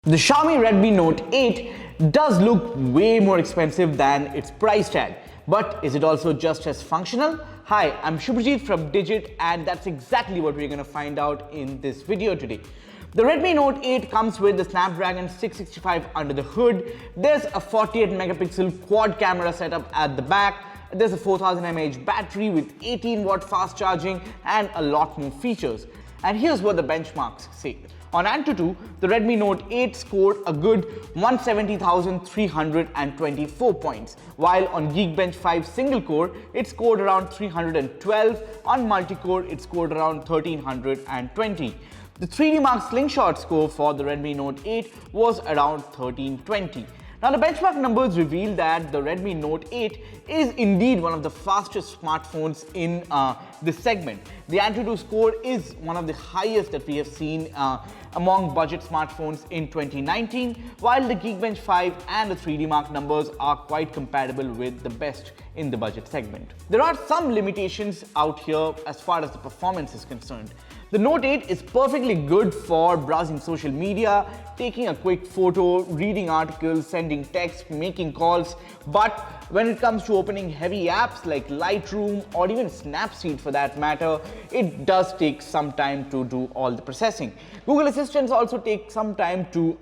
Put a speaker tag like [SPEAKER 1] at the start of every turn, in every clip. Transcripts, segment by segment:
[SPEAKER 1] The Xiaomi Redmi Note 8 does look way more expensive than its price tag, but is it also just as functional? Hi, I'm Shubhajit from Digit, and that's exactly what we're going to find out in this video today. The Redmi Note 8 comes with the Snapdragon 665 under the hood. There's a 48 megapixel quad camera setup at the back. There's a 4000 mAh battery with 18 watt fast charging and a lot more features. And here's what the benchmarks say. On Antutu, the Redmi Note 8 scored a good 170,324 points, while on Geekbench 5 single core, it scored around 312, on multi-core, it scored around 1320. The 3D Mark Slingshot score for the Redmi Note 8 was around 1320. Now, the benchmark numbers reveal that the Redmi Note 8 is indeed one of the fastest smartphones in this segment. The Antutu score is one of the highest that we have seen among budget smartphones in 2019, while the Geekbench 5 and the 3D Mark numbers are quite compatible with the best in the budget segment. There are some limitations out here as far as the performance is concerned. The Note 8 is perfectly good for browsing social media, taking a quick photo, reading articles, sending text, making calls, but when it comes to opening heavy apps like Lightroom or even Snapseed for that matter, it does take some time to do all the processing. Google Assistants also take some time to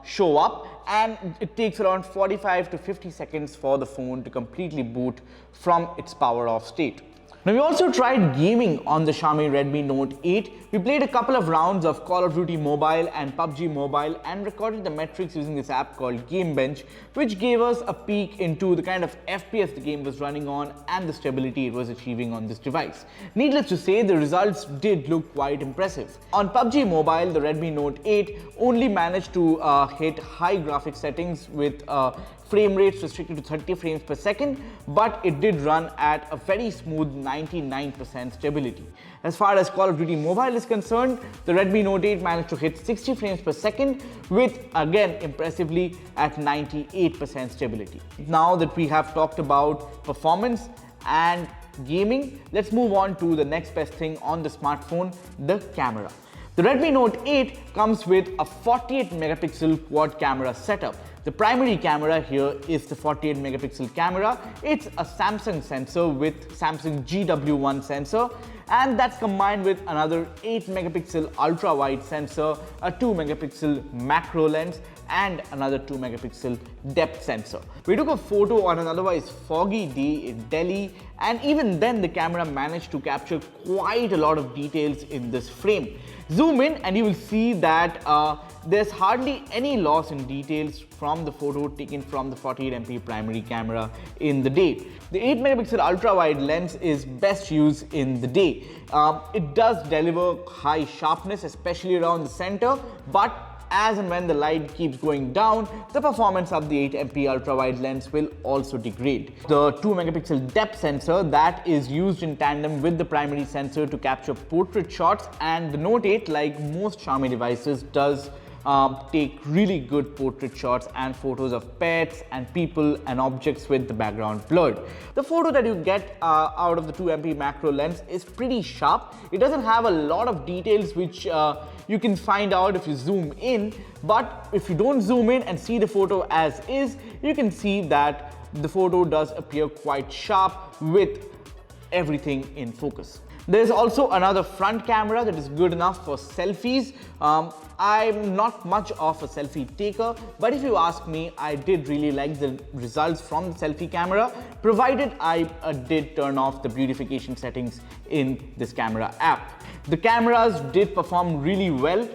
[SPEAKER 1] show up, and it takes around 45 to 50 seconds for the phone to completely boot from its power off state. Now, we also tried gaming on the Xiaomi Redmi Note 8. We played a couple of rounds of Call of Duty Mobile and PUBG Mobile and recorded the metrics using this app called Gamebench, which gave us a peek into the kind of FPS the game was running on and the stability it was achieving on this device. Needless to say, the results did look quite impressive. On PUBG Mobile, the Redmi Note 8 only managed to hit high graphics settings with frame rates restricted to 30 frames per second, but it did run at a very smooth 99% stability. As far as Call of Duty Mobile is concerned, the Redmi Note 8 managed to hit 60 frames per second with, again, impressively at 98% stability. Now that we have talked about performance and gaming, let's move on to the next best thing on the smartphone, the camera. The Redmi Note 8 comes with a 48 megapixel quad camera setup. The primary camera here is the 48 megapixel camera. It's a Samsung sensor with Samsung GW1 sensor, and that's combined with another 8 megapixel ultra wide sensor, a 2 megapixel macro lens, and another 2 megapixel depth sensor. We took a photo on an otherwise foggy day in Delhi, and even then the camera managed to capture quite a lot of details in this frame. Zoom in and you will see that there's hardly any loss in details from the photo taken from the 48MP primary camera in the day. The 8 megapixel ultra wide lens is best used in the day. It does deliver high sharpness, especially around the center, but as and when the light keeps going down, the performance of the 8MP ultra-wide lens will also degrade. The 2 megapixel depth sensor that is used in tandem with the primary sensor to capture portrait shots, and the Note 8, like most Xiaomi devices, does take really good portrait shots and photos of pets and people and objects with the background blurred. The photo that you get out of the 2MP macro lens is pretty sharp. It doesn't have a lot of details which you can find out if you zoom in, but if you don't zoom in and see the photo as is, you can see that the photo does appear quite sharp with everything in focus. There's also another front camera that is good enough for selfies. I'm not much of a selfie taker, but if you ask me, I did really like the results from the selfie camera, provided I did turn off the beautification settings in this camera app. The cameras did perform really well,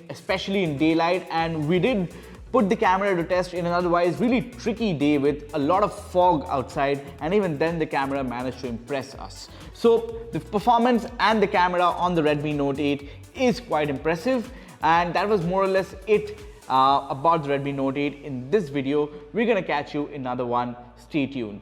[SPEAKER 1] especially in daylight, and we did put the camera to test in an otherwise really tricky day with a lot of fog outside, and even then the camera managed to impress us. So the performance and the camera on the Redmi Note 8 is quite impressive, and that was more or less it about the Redmi Note 8 in this video. We're gonna catch you in another one. Stay tuned.